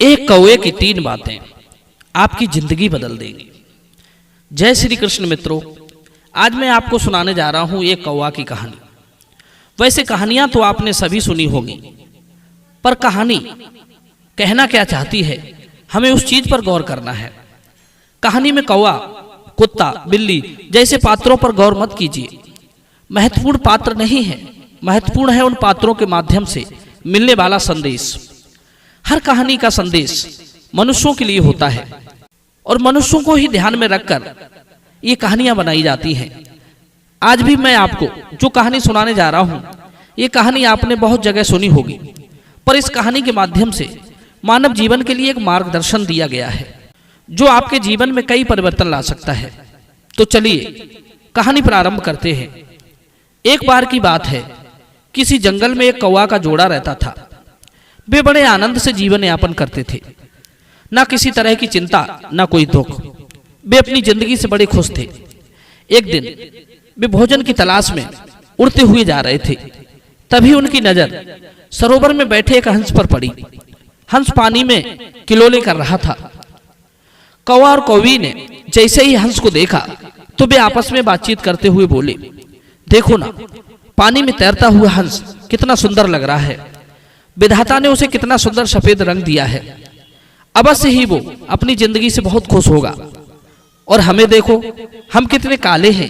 एक कौवे की 3 बातें आपकी जिंदगी बदल देंगी। जय श्री कृष्ण मित्रों, आज मैं आपको सुनाने जा रहा हूं एक कौवा की कहानी। वैसे कहानियां तो आपने सभी सुनी होगी, पर कहानी कहना क्या चाहती है हमें उस चीज पर गौर करना है। कहानी में कौवा, कुत्ता, बिल्ली जैसे पात्रों पर गौर मत कीजिए। महत्वपूर्ण पात्र नहीं है, महत्वपूर्ण है उन पात्रों के माध्यम से मिलने वाला संदेश। हर कहानी का संदेश मनुष्यों के लिए होता है और मनुष्यों को ही ध्यान में रखकर ये कहानियां बनाई जाती हैं। आज भी मैं आपको जो कहानी सुनाने जा रहा हूं, ये कहानी आपने बहुत जगह सुनी होगी, पर इस कहानी के माध्यम से मानव जीवन के लिए एक मार्गदर्शन दिया गया है जो आपके जीवन में कई परिवर्तन ला सकता है। तो चलिए कहानी प्रारंभ करते हैं। एक बार की बात है, किसी जंगल में एक कौवा का जोड़ा रहता था। वे बड़े आनंद से जीवन यापन करते थे, ना किसी तरह की चिंता, ना कोई दुख। वे अपनी जिंदगी से बड़े खुश थे। एक दिन वे भोजन की तलाश में उड़ते हुए जा रहे थे। तभी उनकी नजर सरोवर में बैठे एक हंस पर पड़ी। हंस पानी में किलोले कर रहा था। कौवा और कौवी ने जैसे ही हंस को देखा तो वे आपस में बातचीत करते हुए बोले, देखो ना, पानी में तैरता हुआ हंस कितना सुंदर लग रहा है। विधाता ने उसे कितना सुंदर सफेद रंग दिया है। अवश्य ही वो अपनी जिंदगी से बहुत खुश होगा। और हमें देखो, हम कितने काले हैं।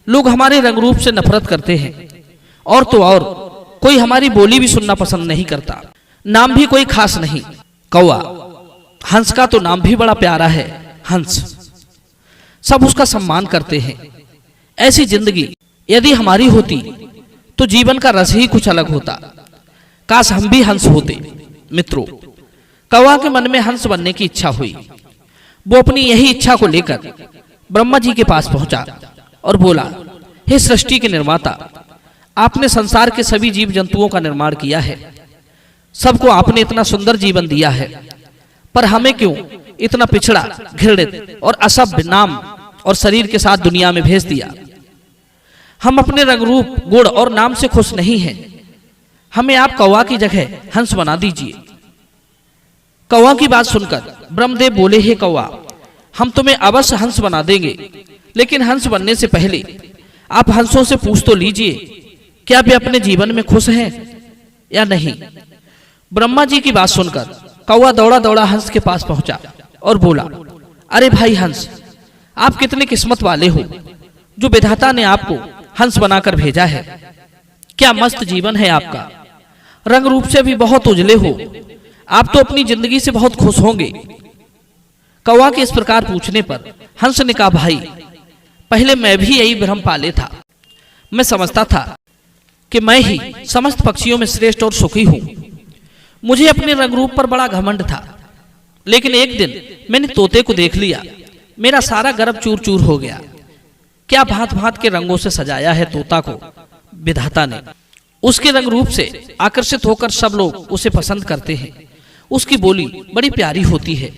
लोग हमारे रंग रूप से नफरत करते हैं, और तो और कोई हमारी बोली भी सुनना पसंद नहीं करता। नाम भी कोई खास नहीं, कौवा। हंस का तो नाम भी बड़ा प्यारा है, हंस। सब उसका सम्मान करते हैं। ऐसी जिंदगी यदि हमारी होती तो जीवन का रस ही कुछ अलग होता। काश हम भी हंस होते। मित्रों, कौवा के मन में हंस बनने की इच्छा हुई। वो अपनी यही इच्छा को लेकर ब्रह्मा जी के पास पहुंचा और बोला, हे सृष्टि के निर्माता, आपने संसार के सभी जीव जंतुओं का निर्माण किया है। सबको आपने इतना सुंदर जीवन दिया है, पर हमें क्यों इतना पिछड़ा, घृणित और असभ्य नाम और शरीर के साथ दुनिया में भेज दिया। हम अपने रंग रूप, गुण और नाम से खुश नहीं हैं। हमें आप कौवा की जगह हंस बना दीजिए। कौवा की बात सुनकर ब्रह्मदेव बोले, हे कौवा, हम तुम्हें अवश्य हंस बना देंगे, लेकिन हंस बनने से पहले आप हंसों से पूछ तो लीजिए, क्या वे अपने जीवन में खुश हैं या नहीं। ब्रह्मा जी की बात सुनकर कौवा दौड़ा दौड़ा हंस के पास पहुंचा और बोला, अरे भाई हंस, आप कितने किस्मत वाले हो जो विधाता ने आपको हंस बनाकर भेजा है। क्या मस्त जीवन है आपका। रंग रूप से भी बहुत उजले हो। आप तो अपनी जिंदगी से बहुत खुश होंगे। कौवा के इस प्रकार पूछने पर हंस ने कहा, भाई, पहले मैं भी यही भ्रम पाले था। मैं समझता था कि मैं ही समस्त पक्षियों में श्रेष्ठ और सुखी हूं। मुझे अपने रंग रूप पर बड़ा घमंड था, लेकिन एक दिन मैंने तोते को देख लिया। मेरा सारा गर्व चूर चूर हो गया। क्या भांत भांत के रंगों से सजाया है तोता को विधाता ने। उसके रंग रूप से आकर्षित होकर सब लोग उसे पसंद करते हैं। उसकी बोली बड़ी प्यारी होती है।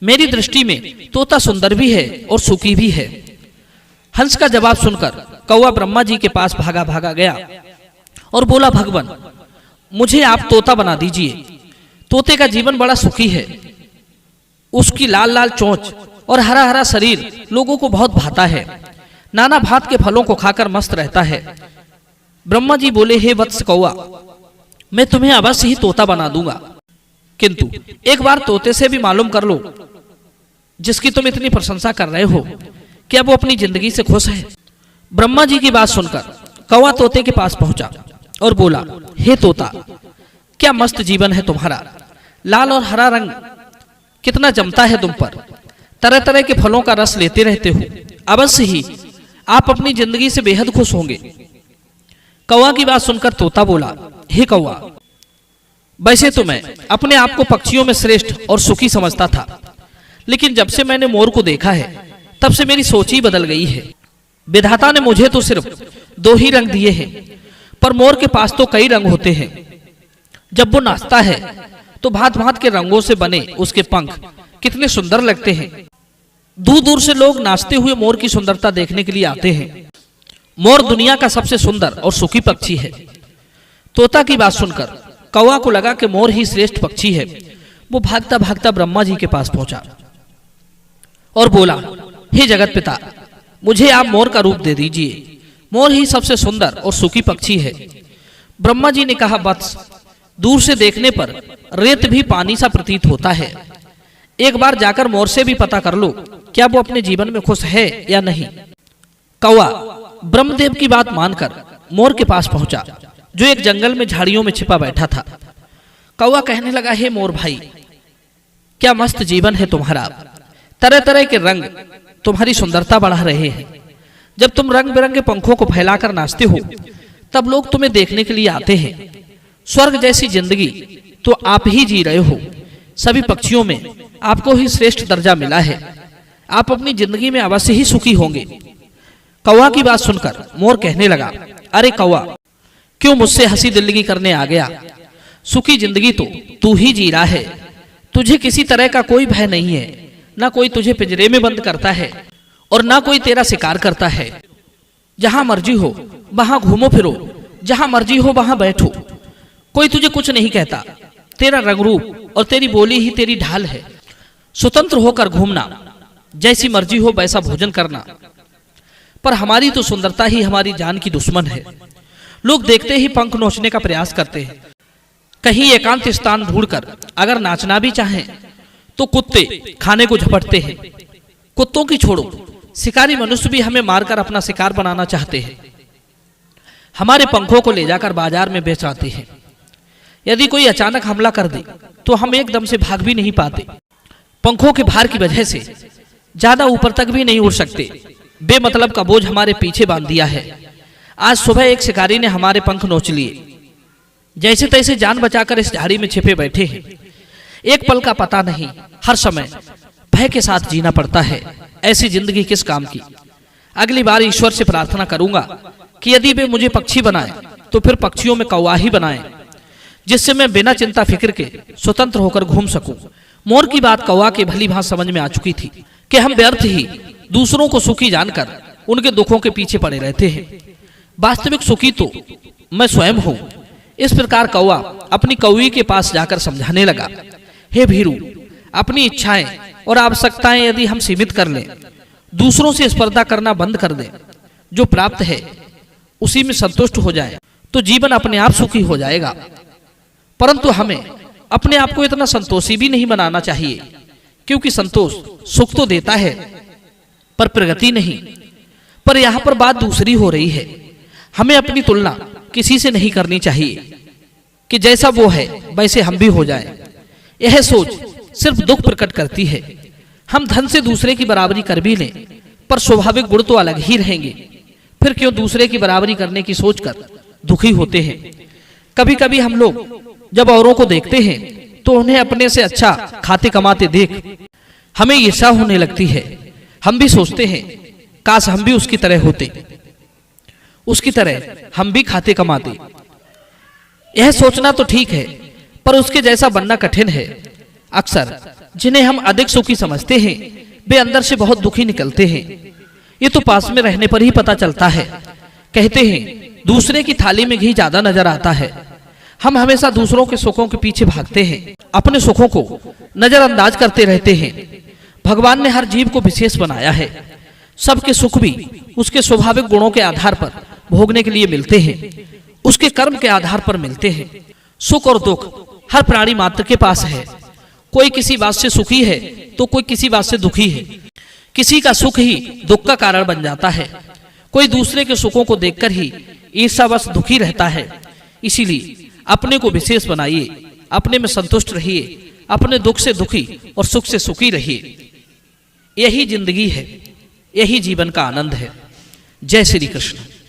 मेरी दृष्टि में तोता सुंदर भी है और सुखी भी है। हंस का जवाब सुनकर कौवा ब्रह्मा जी के पास भागा भागा गया और बोला, भगवान, मुझे आप तोता बना दीजिए। तोते का जीवन बड़ा सुखी है। उसकी लाल लाल चोंच और हरा हरा शरीर लोगों को बहुत भाता है। नाना भांत के फलों को खाकर मस्त रहता है। ब्रह्मा जी बोले, हे वत्स कौवा, मैं तुम्हें अवश्य ही तोता बना दूंगा, किंतु एक बार तोते से भी मालूम कर लो, जिसकी तुम इतनी प्रशंसा कर रहे हो, क्या वो अपनी जिंदगी से खुश है। ब्रह्मा जी की बात सुनकर कौवा तोते के पास पहुंचा और बोला, हे तोता, क्या मस्त जीवन है तुम्हारा। लाल और हरा रंग कितना जमता है तुम पर। तरह तरह के फलों का रस लेते रहते हो। अवश्य ही आप अपनी जिंदगी से बेहद खुश होंगे। कौवा की बात सुनकर तोता बोला, हे कौवा, वैसे तो मैं अपने आप को पक्षियों में श्रेष्ठ और सुखी समझता था, लेकिन जब से मैंने मोर को देखा है तब से मेरी सोच ही बदल गई है। विधाता ने मुझे तो सिर्फ 2 ही रंग दिए हैं, पर मोर के पास तो कई रंग होते हैं। जब वो नाचता है तो भांत भांत के रंगों से बने उसके पंख कितने सुंदर लगते हैं। दूर दूर से लोग नाचते हुए मोर की सुंदरता देखने के लिए आते हैं। मोर दुनिया का सबसे सुंदर और सुखी पक्षी है। तोता की बात सुनकर कौवा को लगा कि मोर ही श्रेष्ठ पक्षी है। वो भागता भागता ब्रह्मा जी के पास पहुंचा और बोला, हे जगत पिता, मुझे आप मोर का रूप दे दीजिए। मोर ही सबसे सुंदर और सुखी पक्षी है। ब्रह्मा जी ने कहा, वत्स, दूर से देखने पर रेत भी पानी सा प्रतीत होता है। एक बार जाकर मोर से भी पता कर लो क्या वो अपने जीवन में खुश है या नहीं। कौवा ब्रह्मदेव की बात मानकर मोर के पास पहुंचा, जो एक जंगल में झाड़ियों में छिपा बैठा था। कौवा कहने लगा, हे मोर भाई, क्या मस्त जीवन है तुम्हारा। तरह तरह के रंग तुम्हारी सुंदरता बढ़ा रहे हैं। जब तुम रंग बिरंगे पंखों को फैलाकर नाचते हो तब लोग तुम्हें देखने के लिए आते हैं। स्वर्ग जैसी जिंदगी तो आप ही जी रहे हो। सभी पक्षियों में आपको ही श्रेष्ठ दर्जा मिला है। आप अपनी जिंदगी में अवश्य ही सुखी होंगे। कौवा की बात सुनकर मोर कहने लगा, अरे कौवा, क्यों मुझसे हंसी दिल्लगी करने आ गया। सुखी जिंदगी तो तू ही जी रहा है। तुझे किसी तरह का कोई भय नहीं है। ना कोई तुझे पिंजरे में बंद करता है और ना कोई तेरा शिकार करता है। जहां मर्जी हो वहां घूमो फिरो, जहां मर्जी हो वहां बैठो, कोई तुझे कुछ नहीं कहता। तेरा रंग रूप और तेरी बोली ही तेरी ढाल है। स्वतंत्र होकर घूमना, जैसी मर्जी हो वैसा भोजन करना। पर हमारी तो सुंदरता ही हमारी जान की दुश्मन है। लोग देखते ही पंख नोचने का प्रयास करते हैं। कहीं एकांत स्थान ढूंढकर अगर नाचना भी चाहें तो कुत्ते खाने को झपटते हैं। कुत्तों की छोड़ो, शिकारी मनुष्य भी हमें मारकर अपना शिकार बनाना चाहते हैं। हमारे पंखों को ले जाकर बाजार में बेच आते हैं। यदि कोई अचानक हमला कर दे तो हम एकदम से भाग भी नहीं पाते। पंखों के भार की वजह से ज्यादा ऊपर तक भी नहीं उड़ सकते। बेमतलब का बोझ हमारे पीछे बांध दिया है। आज सुबह एक शिकारी ने हमारे पंख नोच लिए। जैसे तैसे जान बचाकर इस झाड़ी में छिपे बैठे हैं। एक पल का पता नहीं, हर समय भय के साथ जीना पड़ता है। ऐसी जिंदगी किस काम की। अगली बार ईश्वर से प्रार्थना करूंगा कि यदि वे मुझे पक्षी बनाए तो फिर पक्षियों में कौवा ही बनाए, जिससे मैं बिना चिंता फिक्र के स्वतंत्र होकर घूम सकूं। मोर की बात कौवा के भली भांति समझ में आ चुकी थी कि हम व्यर्थ ही दूसरों को सुखी जानकर उनके दुखों के पीछे पड़े रहते हैं। वास्तविक सुखी तो मैं स्वयं हूं। इस प्रकार कौवा अपनी कौवी के पास जाकर समझाने लगा, हे भीरू, अपनी इच्छाएं और आवश्यकताएं यदि हम सीमित कर लें, दूसरों से स्पर्धा करना बंद कर दें, जो प्राप्त है उसी में संतुष्ट हो जाए, तो जीवन अपने आप सुखी हो जाएगा। परंतु हमें अपने आप को इतना संतोषी भी नहीं बनाना चाहिए, क्योंकि संतोष सुख तो देता है पर प्रगति नहीं। पर यहाँ पर बात दूसरी हो रही है। हमें अपनी तुलना किसी से नहीं करनी चाहिए कि जैसा वो है वैसे हम भी हो जाएं। यह सोच सिर्फ दुख प्रकट करती है। हम धन से दूसरे की बराबरी कर भी लें, पर स्वाभाविक गुण तो अलग ही रहेंगे। फिर क्यों दूसरे की बराबरी करने की सोचकर दुखी होते हैं। कभी कभी हम लोग जब औरों को देखते हैं तो उन्हें अपने से अच्छा खाते कमाते देख हमें ईर्ष्या होने लगती है। हम भी सोचते हैं, काश हम भी उसकी तरह होते, उसकी तरह हम भी खाते कमाते। यह सोचना तो ठीक है, पर उसके जैसा बनना कठिन है। अक्सर जिन्हें हम अधिक सुखी समझते हैं वे अंदर से बहुत दुखी निकलते हैं। ये तो पास में रहने पर ही पता चलता है। कहते हैं दूसरे की थाली में घी ज्यादा नजर आता है। हम हमेशा दूसरों के सुखों के पीछे भागते हैं, अपने सुखों को नजरअंदाज करते रहते हैं। भगवान ने हर जीव को विशेष बनाया है। सबके सुख भी उसके स्वाभाविक गुणों के आधार पर भोगने के लिए मिलते हैं, उसके कर्म के आधार पर मिलते हैं। सुख और दुख हर प्राणी मात्र के पास है। कोई किसी बात से सुखी है तो कोई किसी बात से दुखी है। किसी का सुख ही दुख का कारण बन जाता है। कोई दूसरे के सुखों को देखकर ही ईर्ष्यावश दुखी रहता है। इसीलिए अपने को विशेष बनाइए, अपने में संतुष्ट रहिए, अपने दुख से दुखी और सुख से सुखी रहिए। यही जिंदगी है, यही जीवन का आनंद है। जय श्री कृष्ण।